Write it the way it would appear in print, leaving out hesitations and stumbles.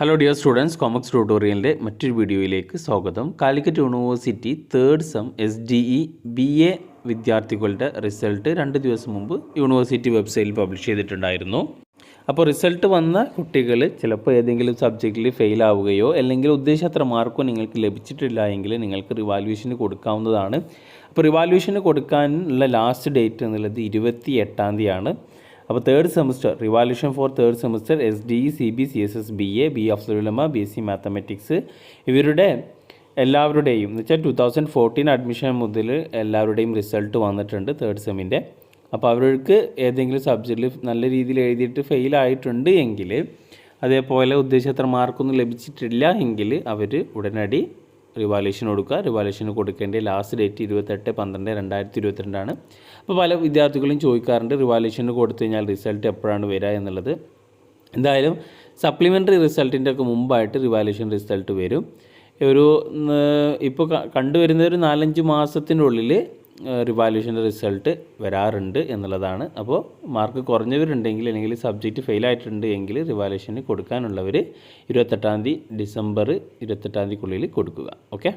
Hello dear students, കോമക്സ് ട്യൂട്ടോറിയലിൻ്റെ മറ്റൊരു വീഡിയോയിലേക്ക് സ്വാഗതം. Calicut university third sem SDE BA വിദ്യാർത്ഥികളുടെ റിസൾട്ട് 2 ദിവസം മുമ്പ് യൂണിവേഴ്സിറ്റി വെബ്സൈറ്റിൽ പബ്ലിഷ് ചെയ്തിട്ടുണ്ടായിരുന്നു. അപ്പോൾ റിസൾട്ട് വന്ന കുട്ടികൾ ചിലപ്പോൾ ഏതെങ്കിലും സബ്ജക്റ്റിൽ ഫെയിൽ ആവുകയോ അല്ലെങ്കിൽ ഉദ്ദേശിച്ചത്ര മാർക്കോ നിങ്ങൾക്ക് ലഭിച്ചിട്ടില്ല എങ്കിൽ നിങ്ങൾക്ക് റിവാലുവേഷന് കൊടുക്കാവുന്നതാണ്. അപ്പോൾ റിവാലുവേഷന് കൊടുക്കാനുള്ള ലാസ്റ്റ് ഡേറ്റ് എന്നുള്ളത് 28-ാം തീയതിയാണ്. അപ്പോൾ third semester revaluation for third semester SDE CB CSS BA B.Ed BSc mathematics ഇവരുടെ എല്ലാവരുടെയും എന്ന് വെച്ചാൽ 2014 അഡ്മിഷൻ മുതൽ എല്ലാവരുടെയും റിസൾട്ട് വന്നിട്ടുണ്ട് തേർഡ് സെമ്മിൻ്റെ. അപ്പോൾ അവർക്ക് ഏതെങ്കിലും സബ്ജക്റ്റിൽ നല്ല രീതിയിൽ എഴുതിയിട്ട് ഫെയിൽ ആയിട്ടുണ്ട് എങ്കിൽ, അതേപോലെ ഉദ്ദേശിച്ചത്ര മാർക്കൊന്നും ലഭിച്ചിട്ടില്ല എങ്കിൽ അവർ ഉടനടി റിവാലുവേഷൻ കൊടുക്കുക. റിവാലുവേഷൻ കൊടുക്കേണ്ട ലാസ്റ്റ് ഡേറ്റ് 28/12/2022 അപ്പോൾ പല വിദ്യാർത്ഥികളും ചോദിക്കാറുണ്ട് റിവാലുവേഷന് കൊടുത്തു കഴിഞ്ഞാൽ റിസൾട്ട് എപ്പോഴാണ് വരിക എന്നുള്ളത്. എന്തായാലും സപ്ലിമെൻ്ററി റിസൾട്ടിൻ്റെ ഒക്കെ മുമ്പായിട്ട് റിവാലുവേഷൻ റിസൾട്ട് വരും. ഇപ്പോൾ കണ്ടുവരുന്ന ഒരു 4-5 മാസത്തിനുള്ളിൽ റിവാലുവേഷൻ്റെ റിസൾട്ട് വരാറുണ്ട് എന്നുള്ളതാണ്. അപ്പോൾ മാർക്ക് കുറഞ്ഞവരുണ്ടെങ്കിൽ അല്ലെങ്കിൽ സബ്ജക്റ്റ് ഫെയിൽ ആയിട്ടുണ്ട് എങ്കിൽ റിവാലുവേഷന് കൊടുക്കാനുള്ളവർ 28 ഡിസംബർ 28 കൊടുക്കുക. ഓക്കെ.